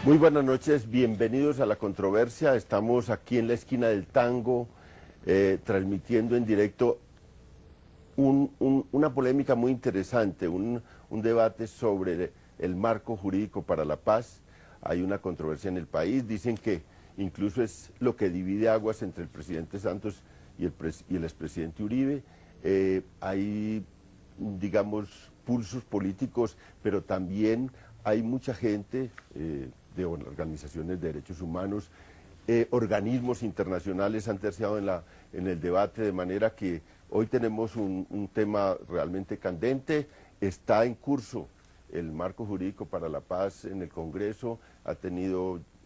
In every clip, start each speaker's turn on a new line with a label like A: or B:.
A: Muy buenas noches, bienvenidos a La Controversia. Estamos aquí en la esquina del tango, transmitiendo en directo una polémica muy interesante, un debate sobre el marco jurídico para la paz. Hay una controversia en el país, dicen que incluso es lo que divide aguas entre el presidente Santos y el expresidente Uribe. Hay, digamos, pulsos políticos, pero también hay mucha gente de organizaciones de derechos humanos, organismos internacionales han terciado en el debate, de manera que hoy tenemos un tema realmente candente. Está en curso el marco jurídico para la paz en el Congreso,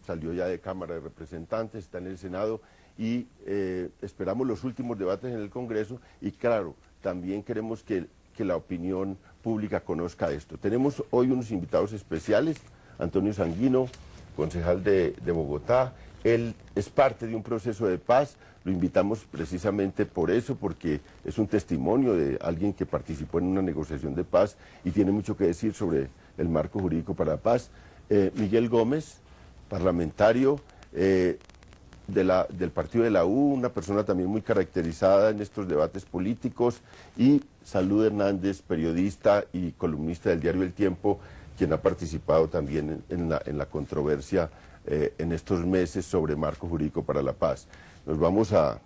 A: salió ya de Cámara de Representantes, está en el Senado y esperamos los últimos debates en el Congreso y claro, también queremos que la opinión pública conozca esto. Tenemos hoy unos invitados especiales, Antonio Sanguino, concejal de Bogotá. Él es parte de un proceso de paz, lo invitamos precisamente por eso, porque es un testimonio de alguien que participó en una negociación de paz y tiene mucho que decir sobre el marco jurídico para la paz. Miguel Gómez, parlamentario del partido de la U, una persona también muy caracterizada en estos debates políticos, y Salud Hernández, periodista y columnista del diario El Tiempo, quien ha participado también en la controversia en estos meses sobre marco jurídico para la paz. Nos vamos a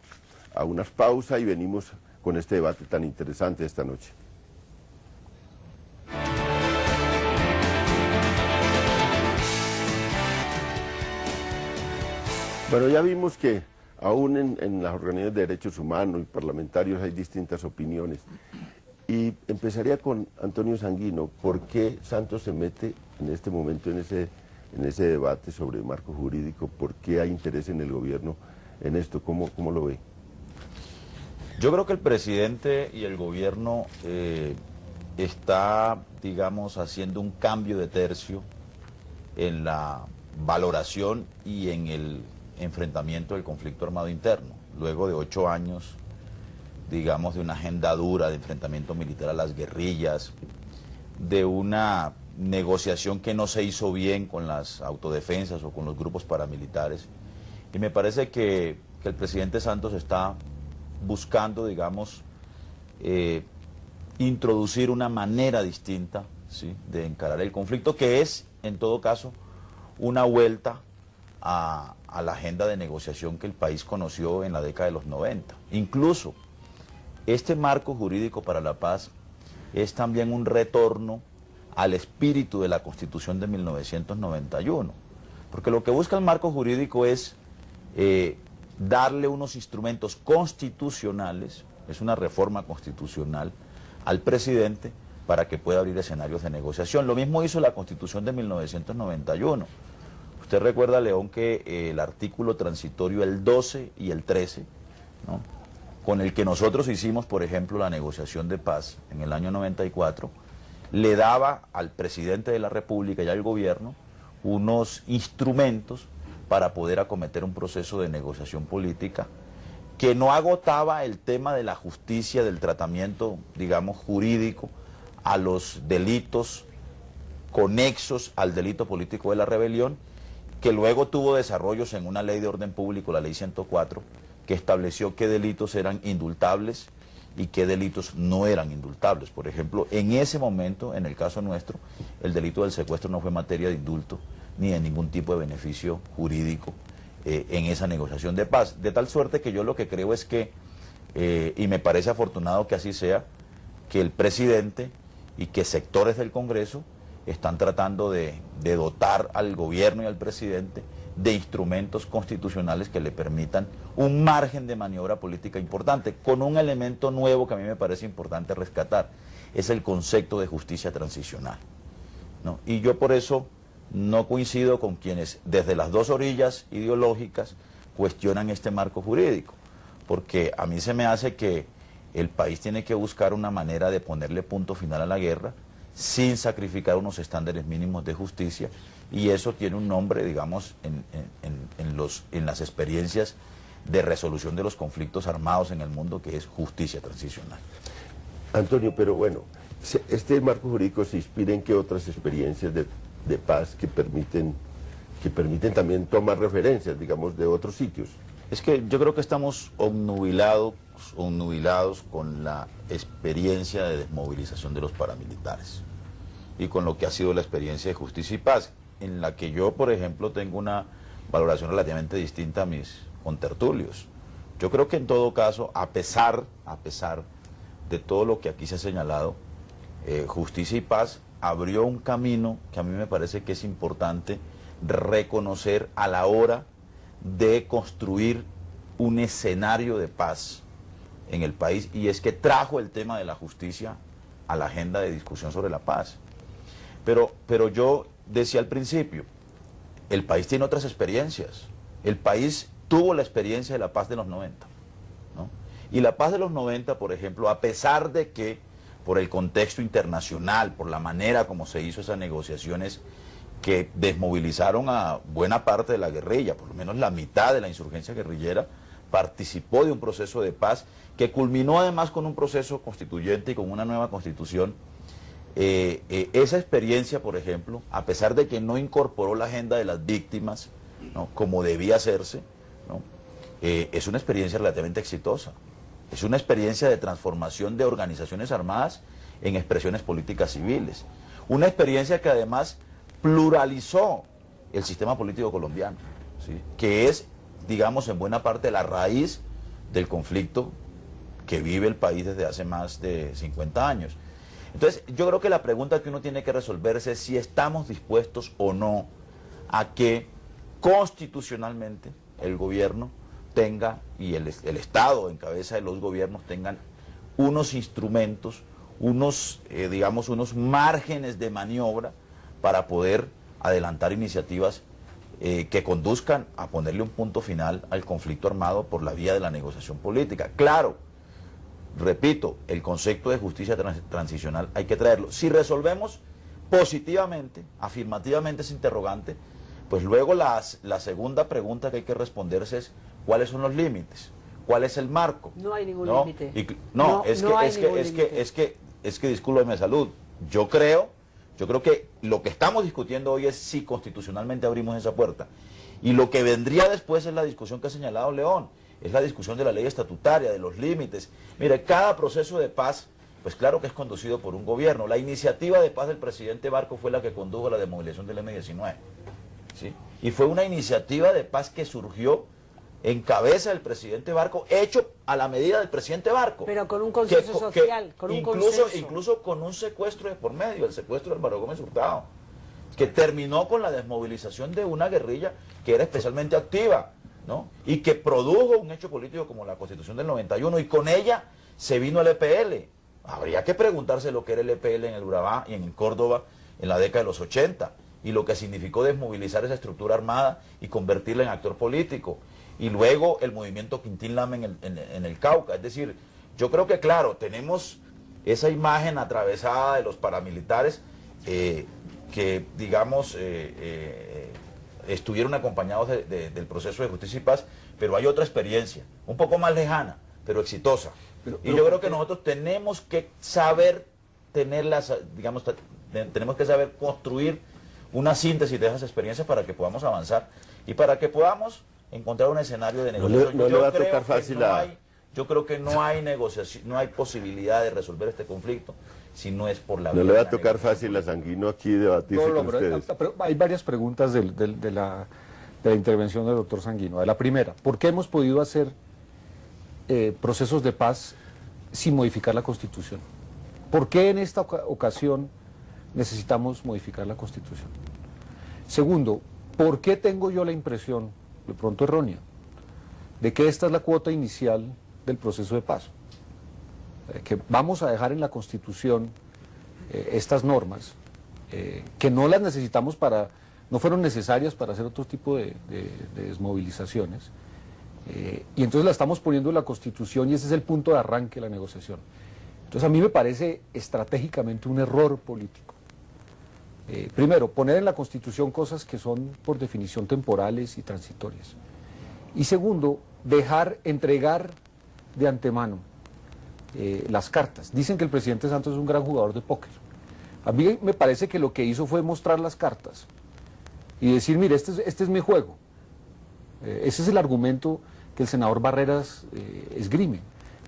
A: unas pausas y venimos con este debate tan interesante esta noche. Bueno, ya vimos que aún en las organizaciones de derechos humanos y parlamentarios hay distintas opiniones. Y empezaría con Antonio Sanguino. ¿Por qué Santos se mete en este momento en ese debate sobre el marco jurídico? ¿Por qué hay interés en el gobierno en esto? ¿Cómo lo ve?
B: Yo creo que el presidente y el gobierno está, digamos, haciendo un cambio de tercio en la valoración y en el enfrentamiento del conflicto armado interno. Luego de 8 años, digamos, de una agenda dura de enfrentamiento militar a las guerrillas, de una negociación que no se hizo bien con las autodefensas o con los grupos paramilitares. Y me parece que el presidente Santos está buscando, digamos, introducir una manera distinta, ¿sí?, de encarar el conflicto, que es, en todo caso, una vuelta a la agenda de negociación que el país conoció en la década de los 90. Incluso, este marco jurídico para la paz es también un retorno al espíritu de la Constitución de 1991, porque lo que busca el marco jurídico es darle unos instrumentos constitucionales, es una reforma constitucional, al presidente para que pueda abrir escenarios de negociación. Lo mismo hizo la Constitución de 1991. Usted recuerda, León, que el artículo transitorio, el 12 y el 13, ¿no?, con el que nosotros hicimos, por ejemplo, la negociación de paz en el año 94, le daba al presidente de la República y al gobierno unos instrumentos para poder acometer un proceso de negociación política que no agotaba el tema de la justicia, del tratamiento, digamos, jurídico a los delitos conexos al delito político de la rebelión, que luego tuvo desarrollos en una ley de orden público, la ley 104, que estableció qué delitos eran indultables y qué delitos no eran indultables. Por ejemplo, en ese momento, en el caso nuestro, el delito del secuestro no fue materia de indulto ni de ningún tipo de beneficio jurídico en esa negociación de paz. De tal suerte que yo lo que creo es que, y me parece afortunado que así sea, que el presidente y que sectores del Congreso están tratando de dotar al gobierno y al presidente de instrumentos constitucionales que le permitan un margen de maniobra política importante, con un elemento nuevo que a mí me parece importante rescatar, es el concepto de justicia transicional, ¿no? Y yo por eso no coincido con quienes desde las dos orillas ideológicas cuestionan este marco jurídico, porque a mí se me hace que el país tiene que buscar una manera de ponerle punto final a la guerra sin sacrificar unos estándares mínimos de justicia, y eso tiene un nombre, digamos, en las experiencias de resolución de los conflictos armados en el mundo, que es justicia transicional.
A: Antonio, pero bueno, este marco jurídico se inspira en qué otras experiencias de paz que permiten que permiten también tomar referencias, digamos, de otros sitios.
B: Es que yo creo que estamos obnubilados con la experiencia de desmovilización de los paramilitares y con lo que ha sido la experiencia de Justicia y Paz, en la que yo, por ejemplo, tengo una valoración relativamente distinta a mis contertulios. Yo creo que en todo caso, a pesar de todo lo que aquí se ha señalado, Justicia y Paz abrió un camino que a mí me parece que es importante reconocer a la hora de construir un escenario de paz en el país, y es que trajo el tema de la justicia a la agenda de discusión sobre la paz. Pero yo decía al principio, el país tiene otras experiencias. El país tuvo la experiencia de la paz de los 90, ¿no? Y la paz de los 90, por ejemplo, a pesar de que por el contexto internacional, por la manera como se hizo esas negociaciones que desmovilizaron a buena parte de la guerrilla, por lo menos la mitad de la insurgencia guerrillera, participó de un proceso de paz que culminó además con un proceso constituyente y con una nueva constitución. Esa experiencia, por ejemplo, a pesar de que no incorporó la agenda de las víctimas, ¿no?, como debía hacerse, ¿no?, es una experiencia relativamente exitosa. Es una experiencia de transformación de organizaciones armadas en expresiones políticas civiles. Una experiencia que además pluralizó el sistema político colombiano, ¿sí?, que es, digamos, en buena parte la raíz del conflicto que vive el país desde hace más de 50 años. Entonces, yo creo que la pregunta que uno tiene que resolverse es si estamos dispuestos o no a que constitucionalmente el gobierno tenga, y el Estado en cabeza de los gobiernos tengan unos instrumentos, digamos, unos márgenes de maniobra para poder adelantar iniciativas que conduzcan a ponerle un punto final al conflicto armado por la vía de la negociación política. Claro, repito, el concepto de justicia transicional hay que traerlo. Si resolvemos positivamente, afirmativamente ese interrogante, pues luego la segunda pregunta que hay que responderse es ¿cuáles son los límites? ¿Cuál es el marco?
C: No hay ningún límite.
B: Es que discúlpeme, Salud, yo creo que lo que estamos discutiendo hoy es si constitucionalmente abrimos esa puerta. Y lo que vendría después es la discusión que ha señalado León, es la discusión de la ley estatutaria, de los límites. Mire, cada proceso de paz, pues claro que es conducido por un gobierno. La iniciativa de paz del presidente Barco fue la que condujo a la desmovilización del M-19, ¿sí? Y fue una iniciativa de paz que surgió en cabeza del presidente Barco, hecho a la medida del presidente Barco.
C: Pero con un consenso social, con un consenso.
B: Incluso con un secuestro de por medio, el secuestro del Álvaro Gómez Hurtado, que terminó con la desmovilización de una guerrilla que era especialmente activa, ¿no?, y que produjo un hecho político como la Constitución del 91, y con ella se vino el EPL. Habría que preguntarse lo que era el EPL en el Urabá y en Córdoba en la década de los 80, y lo que significó desmovilizar esa estructura armada y convertirla en actor político. Y luego el movimiento Quintín Lama en el Cauca. Es decir, yo creo que claro, tenemos esa imagen atravesada de los paramilitares que digamos estuvieron acompañados del proceso de justicia y paz, pero hay otra experiencia, un poco más lejana, pero exitosa. Y yo creo que nosotros tenemos que saber tenerlas, digamos, tenemos que saber construir una síntesis de esas experiencias para que podamos avanzar y para que podamos encontrar un escenario de negociación.
A: No le va a tocar fácil
B: yo creo que no hay negociación, no hay posibilidad de resolver este conflicto si no es por la
A: vía. No le va a tocar fácil a Sanguino aquí debatirse con ustedes.
D: Pero hay varias preguntas de la intervención del doctor Sanguino. La primera, ¿por qué hemos podido hacer procesos de paz sin modificar la Constitución? ¿Por qué en esta ocasión necesitamos modificar la Constitución? Segundo, ¿por qué tengo yo la impresión, de pronto errónea, de que esta es la cuota inicial del proceso de paz? Que vamos a dejar en la Constitución estas normas, que no las necesitamos no fueron necesarias para hacer otro tipo de desmovilizaciones, y entonces la estamos poniendo en la Constitución y ese es el punto de arranque de la negociación. Entonces a mí me parece estratégicamente un error político. Primero, poner en la Constitución cosas que son por definición temporales y transitorias. Y segundo, entregar de antemano las cartas. Dicen que el presidente Santos es un gran jugador de póker. A mí me parece que lo que hizo fue mostrar las cartas y decir, mire, este es mi juego. Ese es el argumento que el senador Barreras esgrime.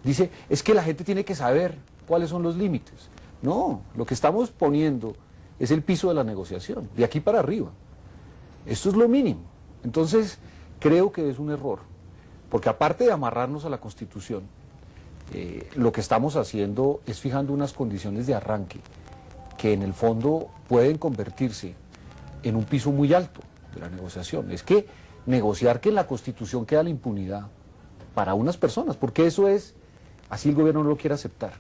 D: Dice, es que la gente tiene que saber cuáles son los límites. No, lo que estamos poniendo es el piso de la negociación, de aquí para arriba. Esto es lo mínimo. Entonces, creo que es un error, porque aparte de amarrarnos a la Constitución, lo que estamos haciendo es fijando unas condiciones de arranque que en el fondo pueden convertirse en un piso muy alto de la negociación. Es que negociar que en la Constitución queda la impunidad para unas personas, porque eso es, así el gobierno no lo quiere aceptar.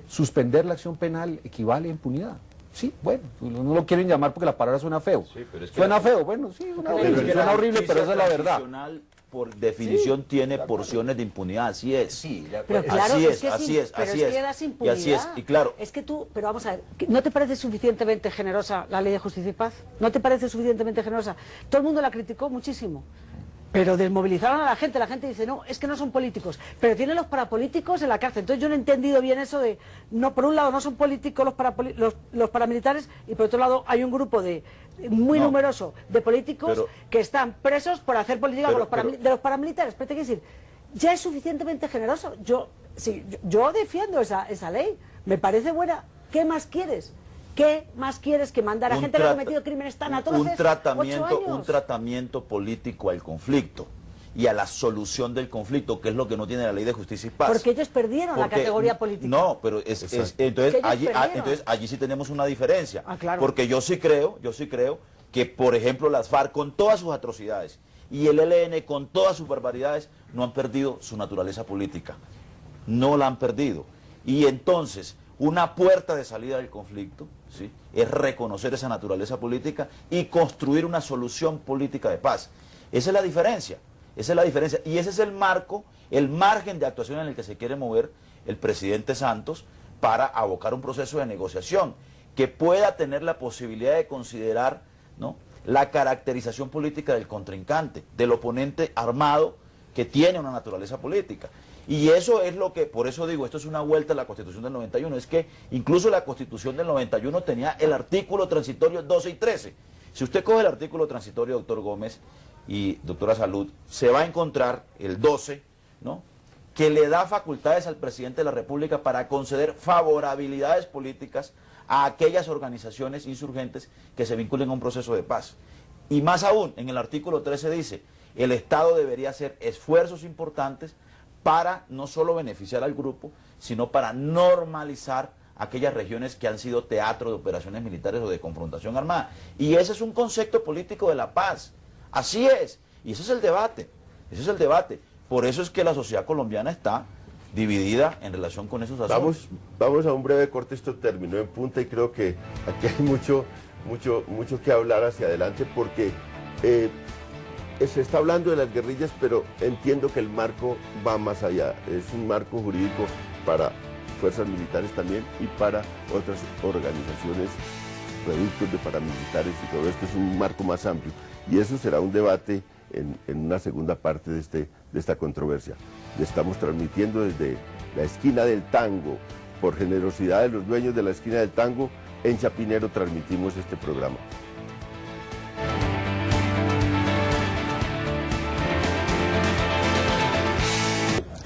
D: Suspender la acción penal equivale a impunidad. Sí, bueno, no lo quieren llamar porque la palabra suena feo. Sí, pero es que suena feo, bueno, sí, suena horrible, pero esa es la verdad.
B: Por definición tiene porciones de impunidad, así es.
C: Sí, pero claro, así es.
B: Y así es, y claro.
C: Es que tú, pero vamos a ver, ¿no te parece suficientemente generosa la Ley de Justicia y Paz? ¿No te parece suficientemente generosa? Todo el mundo la criticó muchísimo. Pero desmovilizaron a la gente dice, no, es que no son políticos, pero tienen los parapolíticos en la cárcel. Entonces yo no he entendido bien eso de, no, por un lado no son políticos los paramilitares, y por otro lado hay un grupo muy numeroso de políticos que están presos por hacer política de los paramilitares. Pero te quiero decir, ya es suficientemente generoso. Yo defiendo esa ley, me parece buena. ¿Qué más quieres? ¿Qué más quieres que mandar a gente que ha cometido crímenes tan atroces?
B: Un tratamiento político al conflicto y a la solución del conflicto, que es lo que no tiene la Ley de Justicia y Paz.
C: Porque ellos perdieron la categoría política.
B: No, pero entonces allí sí tenemos una diferencia.
C: Claro.
B: Porque yo sí creo que, por ejemplo, las FARC con todas sus atrocidades y el ELN con todas sus barbaridades no han perdido su naturaleza política. No la han perdido. Y entonces, una puerta de salida del conflicto, ¿sí?, es reconocer esa naturaleza política y construir una solución política de paz. Esa es la diferencia, y ese es el marco, el margen de actuación en el que se quiere mover el presidente Santos para abocar un proceso de negociación que pueda tener la posibilidad de considerar, ¿no?, la caracterización política del contrincante, del oponente armado que tiene una naturaleza política. Y eso es lo que, por eso digo, esto es una vuelta a la Constitución del 91, es que incluso la Constitución del 91 tenía el artículo transitorio 12 y 13. Si usted coge el artículo transitorio, doctor Gómez y doctora Salud, se va a encontrar el 12, ¿no?, que le da facultades al presidente de la República para conceder favorabilidades políticas a aquellas organizaciones insurgentes que se vinculen a un proceso de paz. Y más aún, en el artículo 13 dice, el Estado debería hacer esfuerzos importantes para no solo beneficiar al grupo, sino para normalizar aquellas regiones que han sido teatro de operaciones militares o de confrontación armada. Y ese es un concepto político de la paz. Así es. Y ese es el debate. Por eso es que la sociedad colombiana está dividida en relación con esos asuntos.
A: Vamos a un breve corte, esto terminó en punta y creo que aquí hay mucho que hablar hacia adelante porque se está hablando de las guerrillas, pero entiendo que el marco va más allá. Es un marco jurídico para fuerzas militares también y para otras organizaciones, reductos de paramilitares y todo esto. Es un marco más amplio. Y eso será un debate en una segunda parte de esta controversia. Le estamos transmitiendo desde la esquina del tango. Por generosidad de los dueños de la esquina del tango, en Chapinero transmitimos este programa.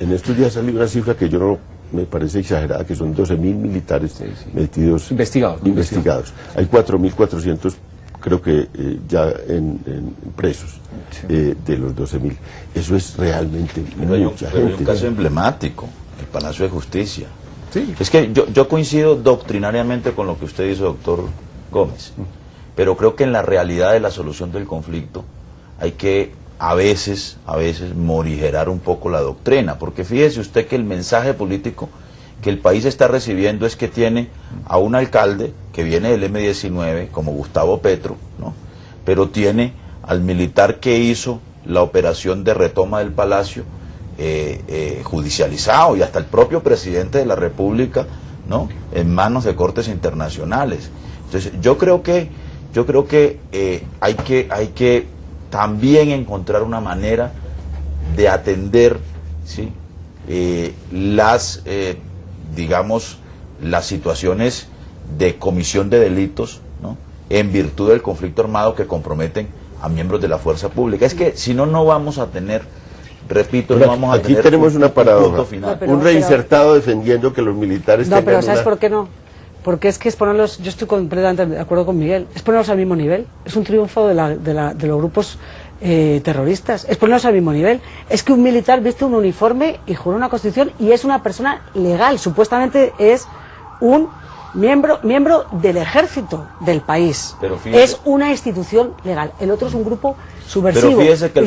A: En estos días salió una cifra que yo no me parece exagerada, que son 12.000 militares metidos, investigados. Hay 4.400, creo que ya en presos, de los 12.000. Eso es realmente mucha gente.
B: Hay un caso emblemático, el Palacio de Justicia. Sí. Es que yo coincido doctrinariamente con lo que usted dice, doctor Gómez, pero creo que en la realidad de la solución del conflicto hay que a veces morigerar un poco la doctrina, porque fíjese usted que el mensaje político que el país está recibiendo es que tiene a un alcalde que viene del M-19 como Gustavo Petro, ¿no?, pero tiene al militar que hizo la operación de retoma del Palacio judicializado, y hasta el propio presidente de la República, ¿no?, en manos de cortes internacionales. Entonces yo creo que hay que también encontrar una manera de atender, ¿sí?, digamos, las situaciones de comisión de delitos, ¿no?, en virtud del conflicto armado que comprometen a miembros de la fuerza pública. Es que si no, no vamos a tener, repito,
A: Pero
B: no vamos a
A: aquí
B: tener
A: tenemos una paradoja,
B: punto final.
C: No,
A: un reinsertado defendiendo que los militares
C: No,
A: tengan
C: pero ¿sabes
A: una...
C: por qué no? Porque es que es ponerlos, yo estoy completamente de acuerdo con Miguel, es ponerlos al mismo nivel, es un triunfo de los grupos terroristas, es ponerlos al mismo nivel. Es que un militar viste un uniforme y jura una constitución y es una persona legal, supuestamente es un miembro del ejército del país.
B: Pero fíjese,
C: es una institución legal, el otro es un grupo subversivo.
B: pero fíjese que el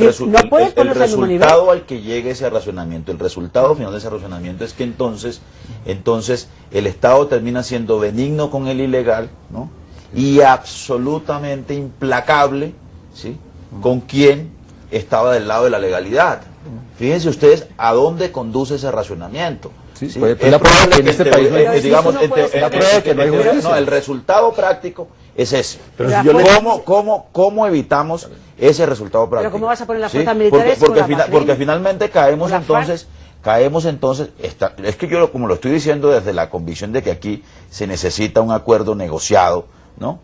B: resultado al que llegue ese razonamiento, el resultado final de ese razonamiento es que entonces el Estado termina siendo benigno con el ilegal, ¿no? Y absolutamente implacable, ¿sí?, con quien estaba del lado de la legalidad. Fíjense ustedes a dónde conduce ese razonamiento.
D: Sí,
B: ¿sí?
D: pues,
B: Es probable que
D: en este país
B: digamos,
D: no,
B: el resultado práctico es ese.
A: Pero si yo le...
B: ¿Cómo evitamos ese resultado práctico?
C: Pero ¿cómo vas a poner las
B: ¿sí?
C: fuerzas militares
B: porque finalmente caemos entonces, es que yo como lo estoy diciendo desde la convicción de que aquí se necesita un acuerdo negociado, ¿no?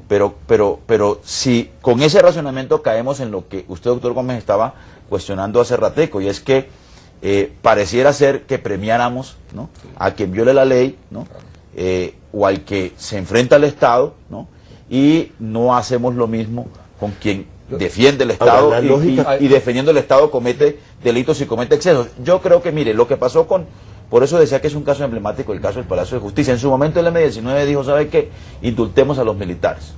B: Pero si con ese razonamiento caemos en lo que usted, doctor Gómez, estaba cuestionando hace ratico, y es que pareciera ser que premiáramos, ¿no?, a quien viole la ley, ¿no?, o al que se enfrenta al Estado, ¿no?, y no hacemos lo mismo con quien defiende el Estado.
A: Ahora,
B: y defendiendo el Estado comete delitos y comete excesos. Yo creo que, mire, lo que pasó por eso decía que es un caso emblemático, el caso del Palacio de Justicia. En su momento el M-19 dijo, ¿sabe qué? Indultemos a los militares,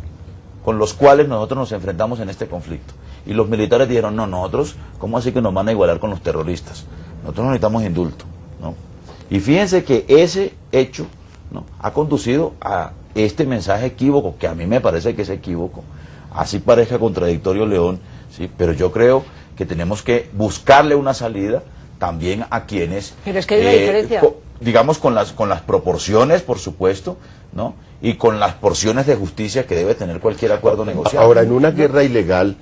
B: con los cuales nosotros nos enfrentamos en este conflicto. Y los militares dijeron, no, nosotros, ¿cómo así que nos van a igualar con los terroristas? Nosotros no necesitamos indulto, ¿no? Y fíjense que ese hecho, ¿no?, ha conducido a este mensaje equívoco, que a mí me parece que es equívoco, así parezca contradictorio, León, ¿sí?, pero yo creo que tenemos que buscarle una salida también a quienes...
C: Pero es que hay una diferencia.
B: Digamos, con las proporciones, por supuesto, ¿no?, y con las porciones de justicia que debe tener cualquier acuerdo negociado.
A: Ahora, en una guerra ilegal,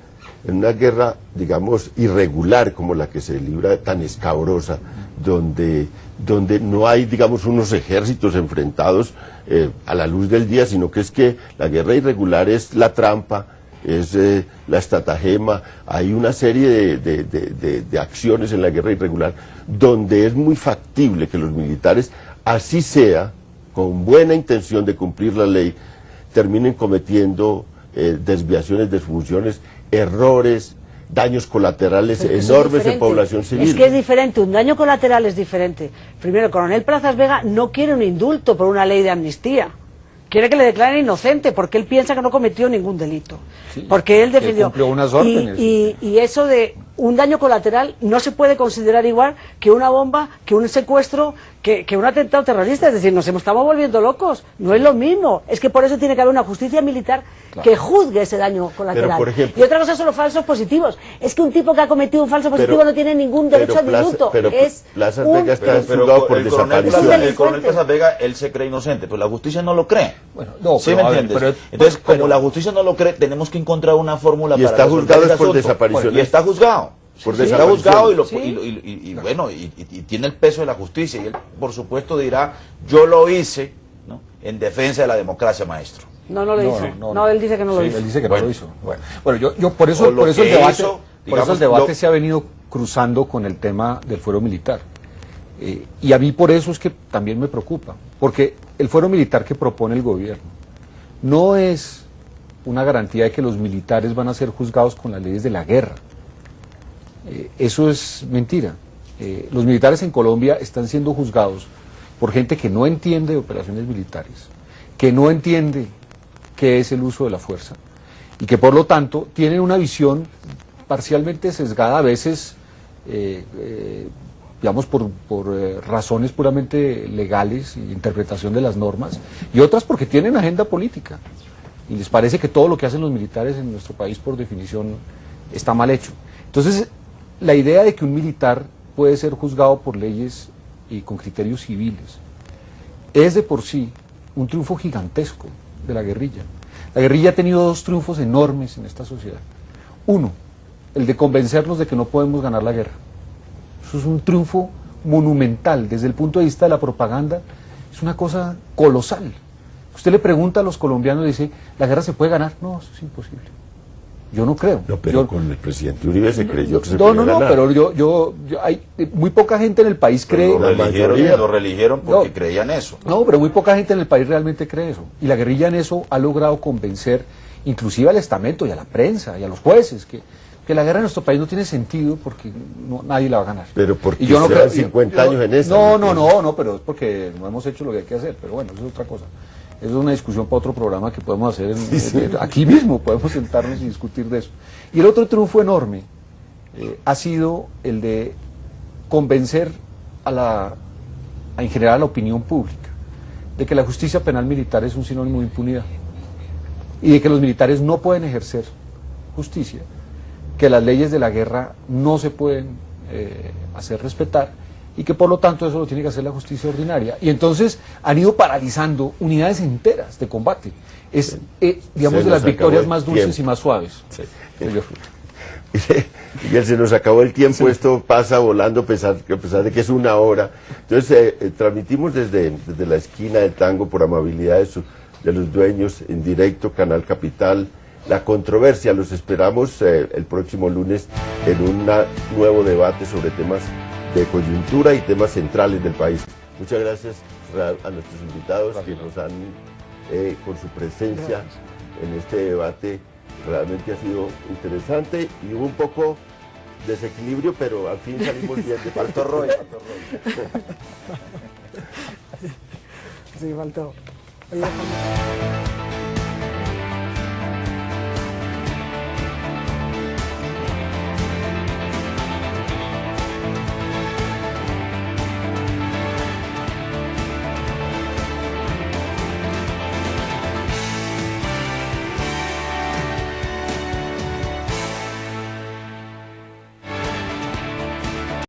A: en una guerra, digamos, irregular como la que se libra, tan escabrosa, donde no hay, digamos, unos ejércitos enfrentados a la luz del día, sino que es que la guerra irregular es la trampa, es la estratagema, hay una serie de acciones en la guerra irregular donde es muy factible que los militares, así sea, con buena intención de cumplir la ley, terminen cometiendo desviaciones de funciones, errores, daños colaterales enormes en población civil.
C: Es que es diferente, un daño colateral es diferente. Primero, el coronel Plazas Vega no quiere un indulto por una ley de amnistía. Quiere que le declaren inocente porque él piensa que no cometió ningún delito. Sí, porque él defendió.
D: Cumplió unas órdenes.
C: Y eso de un daño colateral no se puede considerar igual que una bomba, que un secuestro, que un atentado terrorista. Es decir, nos estamos volviendo locos. No es lo mismo. Es que por eso tiene que haber una justicia militar que juzgue ese daño colateral.
A: Pero, por ejemplo,
C: y otra cosa son los falsos positivos. Es que un tipo que ha cometido un falso positivo no tiene ningún derecho al indulto.
A: Pero Plazas Vega está juzgado por desaparición.
B: El coronel Plazas Vega, él se cree inocente, pero la justicia no lo cree.
D: Bueno, no,
B: ¿sí me entiendes? Entonces, como la justicia no lo cree, tenemos que encontrar una fórmula para
A: está juzgado por desaparición.
B: Bueno, y está juzgado.
A: Está
B: juzgado y bueno, y tiene el peso de la justicia. Y él, por supuesto, dirá, yo lo hice, ¿no?, en defensa de la democracia, maestro.
C: No lo hizo. No, él dice que no lo hizo.
D: Él dice que no lo hizo. Bueno, yo por eso el debate se ha venido cruzando con el tema del fuero militar. Y a mí por eso es que también me preocupa. Porque el fuero militar que propone el gobierno no es una garantía de que los militares van a ser juzgados con las leyes de la guerra. Eso es mentira. Los militares en Colombia están siendo juzgados por gente que no entiende de operaciones militares, que no entiende qué es el uso de la fuerza y que por lo tanto tienen una visión parcialmente sesgada, a veces digamos por razones puramente legales y interpretación de las normas, y otras porque tienen agenda política y les parece que todo lo que hacen los militares en nuestro país por definición está mal hecho. Entonces, la idea de que un militar puede ser juzgado por leyes y con criterios civiles es de por sí un triunfo gigantesco de la guerrilla. La guerrilla ha tenido dos triunfos enormes en esta sociedad. Uno, el de convencernos de que no podemos ganar la guerra. Eso es un triunfo monumental desde el punto de vista de la propaganda, es una cosa colosal. Usted le pregunta a los colombianos y dice, ¿la guerra se puede ganar? No, eso es imposible. Yo no creo.
A: No, pero
D: Yo-
A: con el presidente Uribe se creyó que se
D: no,
A: podía
D: no, no,
A: ganar.
D: pero yo hay muy poca gente en el país cree.
B: Lo religieron, lo religieron porque
D: No.
B: creían eso.
D: No, pero muy poca gente en el país realmente cree eso. Y la guerrilla en eso ha logrado convencer inclusive al estamento y a la prensa y a los jueces que la guerra en nuestro país no tiene sentido porque nadie la va a ganar.
A: Pero porque
D: Y yo no
A: llevan
D: creo-
A: 50 años en esa.
D: No, pero es porque no hemos hecho lo que hay que hacer. Pero bueno, eso es otra cosa. Eso es una discusión para otro programa que podemos hacer aquí mismo, podemos sentarnos y discutir de eso. Y el otro triunfo enorme ha sido el de convencer en general a la opinión pública de que la justicia penal militar es un sinónimo de impunidad y de que los militares no pueden ejercer justicia, que las leyes de la guerra no se pueden hacer respetar y que por lo tanto eso lo tiene que hacer la justicia ordinaria. Y entonces han ido paralizando unidades enteras de combate. Es, digamos,
A: Se
D: de
A: nos
D: las victorias
A: acabó
D: más
A: el
D: dulces
A: tiempo.
D: y más suaves.
A: Sí.
D: Yo-
A: Miguel, se nos acabó el tiempo, esto pasa volando a pesar de que es una hora. Entonces, transmitimos desde la esquina del Tango por amabilidad de los dueños en directo, Canal Capital, La Controversia. Los esperamos el próximo lunes en un nuevo debate sobre temas de coyuntura y temas centrales del país. Muchas gracias a nuestros invitados que nos han, con su presencia en este debate, realmente ha sido interesante y hubo un poco desequilibrio, pero al fin salimos bien de
B: Faltó Roy.
C: Sí, faltó. Oye,